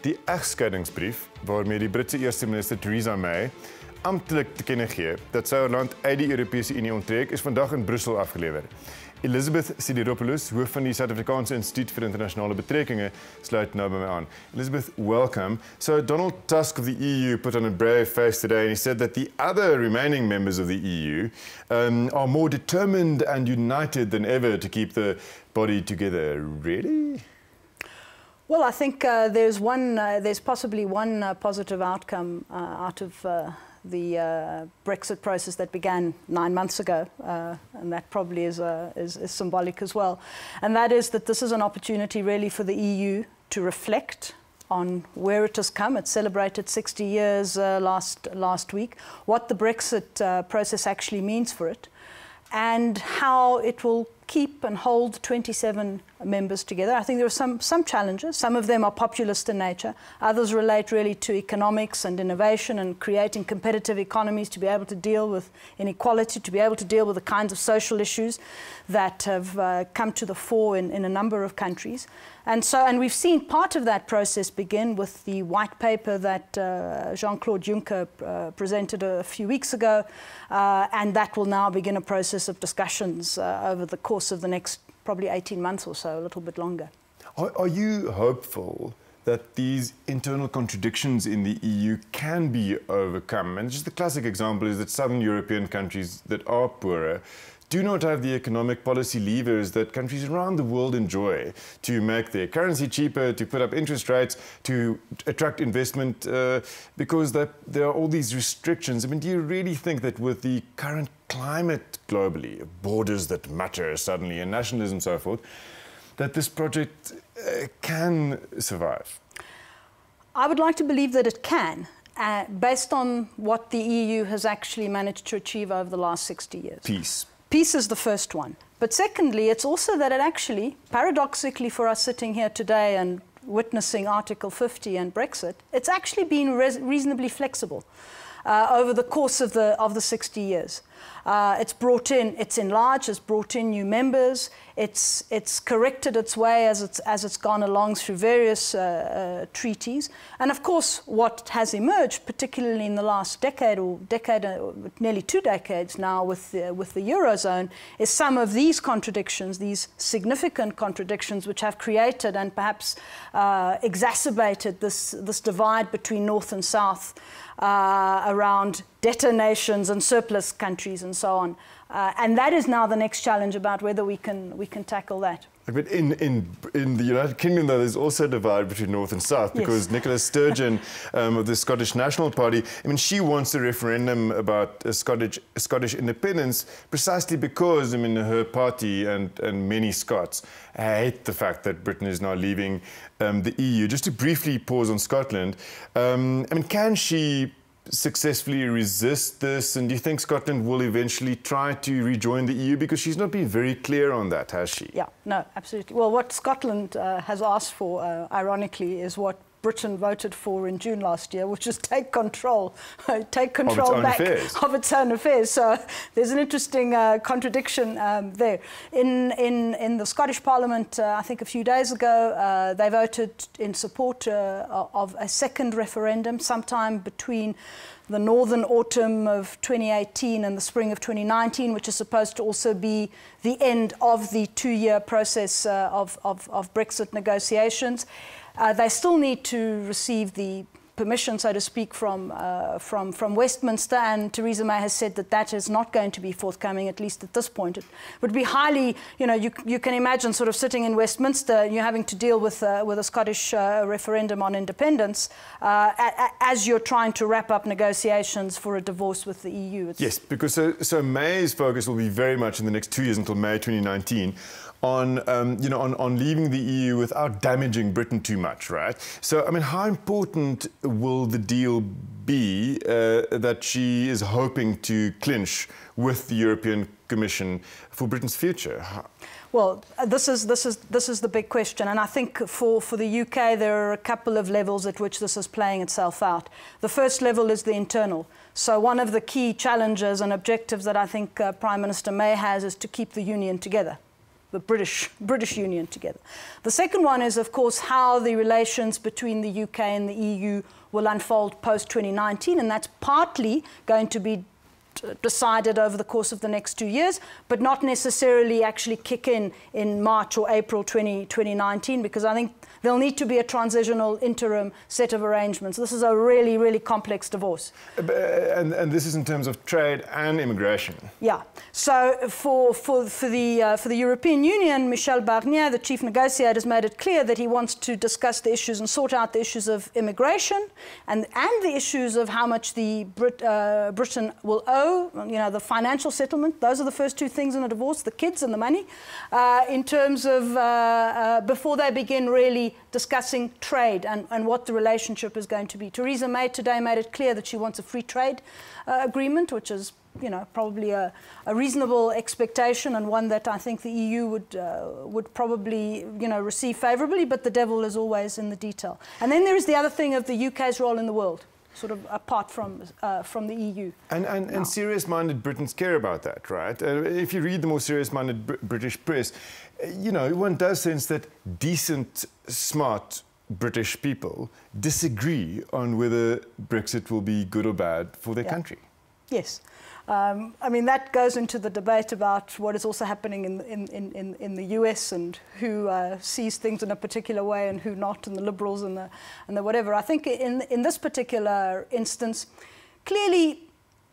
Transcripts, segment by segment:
Die egskeidingsbrief waarmee die Britse eerste minister Theresa May amptelik te kenne gee dat sy haar land uit die Europese Unie onttrek, is vandag in Brussel afgelewer. Elizabeth Sidiropoulos, hoof van die Afrikaanse Instituut vir Internasionale Betrekkinge, sluit nou by my aan. Elizabeth, welcome. So Donald Tusk of the EU put on a brave face today and he said that the other remaining members of the EU are more determined and united than ever to keep the body together. Really? Well, I think there's possibly one positive outcome out of the Brexit process that began 9 months ago, and that probably is symbolic as well. And that is that this is an opportunity really for the EU to reflect on where it has come. It celebrated 60 years last week, what the Brexit process actually means for it, and how it will keep and hold 27 members together. I think there are some challenges. Some of them are populist in nature. Others relate really to economics and innovation and creating competitive economies to be able to deal with inequality, to be able to deal with the kinds of social issues that have come to the fore in a number of countries. And we've seen part of that process begin with the white paper that Jean-Claude Juncker presented a few weeks ago, and that will now begin a process of discussions over the course of the next probably 18 months or so, a little bit longer. Are you hopeful that these internal contradictions in the EU can be overcome? And just the classic example is that southern European countries that are poorer do not have the economic policy levers that countries around the world enjoy to make their currency cheaper, to put up interest rates, to attract investment, because there are all these restrictions. I mean, do you really think that with the current climate globally, borders that matter suddenly, and nationalism and so forth, that this project can survive? I would like to believe that it can, based on what the EU has actually managed to achieve over the last 60 years. Peace. Peace is the first one. But secondly, it's also that it actually, paradoxically for us sitting here today and witnessing Article 50 and Brexit, it's actually been reasonably flexible over the course of the 60 years. It's enlarged, it's brought in new members, it's corrected its way as it's gone along through various treaties. And of course, what has emerged, particularly in the last decade, nearly 2 decades now with the Eurozone, is some of these contradictions, these significant contradictions which have created and perhaps exacerbated this divide between North and South around debtor nations and surplus countries and so on. And that is now the next challenge about whether we can tackle that. But in the United Kingdom, though, there's also a divide between North and South, because yes. Nicola Sturgeon of the Scottish National Party, I mean, she wants a referendum about Scottish independence precisely because, I mean, her party and many Scots hate the fact that Britain is now leaving the EU. Just to briefly pause on Scotland, I mean, can she successfully resist this, and do you think Scotland will eventually try to rejoin the EU? Because she's not been very clear on that, has she? Yeah, no, absolutely. Well, what Scotland has asked for, ironically, is what Britain voted for in June last year, which is take control back of its own affairs. So there's an interesting contradiction there. In the Scottish Parliament, I think a few days ago, they voted in support of a second referendum sometime between the northern autumn of 2018 and the spring of 2019, which is supposed to also be the end of the 2-year process of Brexit negotiations. They still need to receive the permission, so to speak, from Westminster, and Theresa May has said that is not going to be forthcoming, at least at this point. It would be highly, you know, you can imagine sort of sitting in Westminster, you're having to deal with a Scottish referendum on independence as you're trying to wrap up negotiations for a divorce with the EU. Yes, because so May's focus will be very much in the next 2 years until May 2019 on leaving the EU without damaging Britain too much, right? So, I mean, how important will the deal be that she is hoping to clinch with the European Commission for Britain's future? Well, this is the big question, and I think for the UK there are a couple of levels at which this is playing itself out. The first level is the internal. So one of the key challenges and objectives that I think Prime Minister May has is to keep the union together. the British Union together. The second one is, of course, how the relations between the UK and the EU will unfold post-2019, and that's partly going to be decided over the course of the next 2 years, but not necessarily actually kick in March or April 2019, because I think there'll need to be a transitional interim set of arrangements. This is a really, really complex divorce. And this is in terms of trade and immigration. Yeah. So for the European Union, Michel Barnier, the chief negotiator, has made it clear that he wants to discuss the issues and sort out the issues of immigration and the issues of how much Britain will owe, you know, the financial settlement. Those are the first two things in a divorce, the kids and the money, in terms of before they begin really discussing trade and what the relationship is going to be. Theresa May today made it clear that she wants a free trade agreement, which is, you know, probably a reasonable expectation and one that I think the EU would probably, you know, receive favourably, but the devil is always in the detail. And then there is the other thing of the UK's role in the world, sort of apart from the EU. And serious-minded Britons care about that, right? If you read the more serious-minded British press, you know, one does sense that decent, smart British people disagree on whether Brexit will be good or bad for their country. Yes. I mean, that goes into the debate about what is also happening in the US and who sees things in a particular way and who not, and the liberals and the whatever. I think in this particular instance, clearly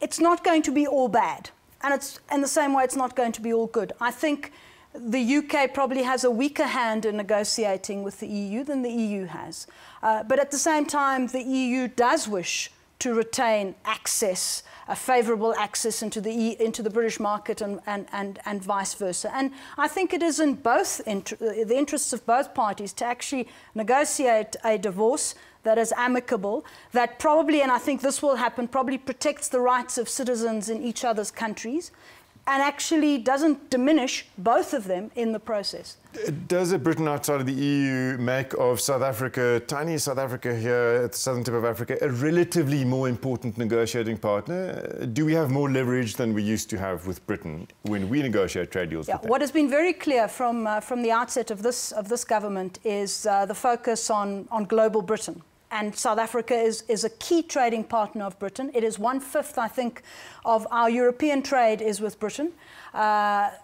it's not going to be all bad. And it's in the same way it's not going to be all good. I think the UK probably has a weaker hand in negotiating with the EU than the EU has. But at the same time, the EU does wish to retain access, a favourable access into the British market and vice versa. And I think it is in both the interests of both parties to actually negotiate a divorce that is amicable, that probably, and I think this will happen, probably protects the rights of citizens in each other's countries and actually doesn't diminish both of them in the process. Does a Britain outside of the EU make of South Africa, tiny South Africa here at the southern tip of Africa, a relatively more important negotiating partner? Do we have more leverage than we used to have with Britain when we negotiate trade deals with them? What has been very clear from the outset of this government is the focus on global Britain. And South Africa is a key trading partner of Britain. It is 1/5, I think, of our European trade is with Britain,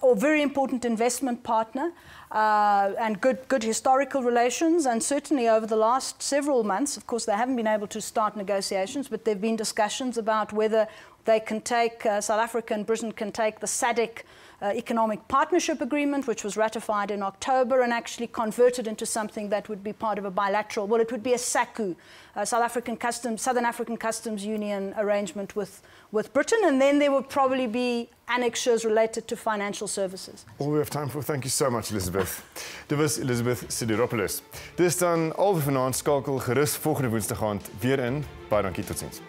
or very important investment partner, and good historical relations. And certainly over the last several months, of course, they haven't been able to start negotiations, but there have been discussions about whether they can take, South Africa and Britain can take the SADC Economic Partnership Agreement, which was ratified in October, and actually converted into something that would be part of a bilateral, well, it would be a SACU, Southern African Customs Union arrangement with Britain, and then there would probably be annexures related to financial services. All we have time for. Thank you so much, Elizabeth. Dit was Elizabeth Sidiropoulos. Dis dan al vir vanaand. Skakel gerus volgende Woensdag aand weer in. Baie dankie, totsiens.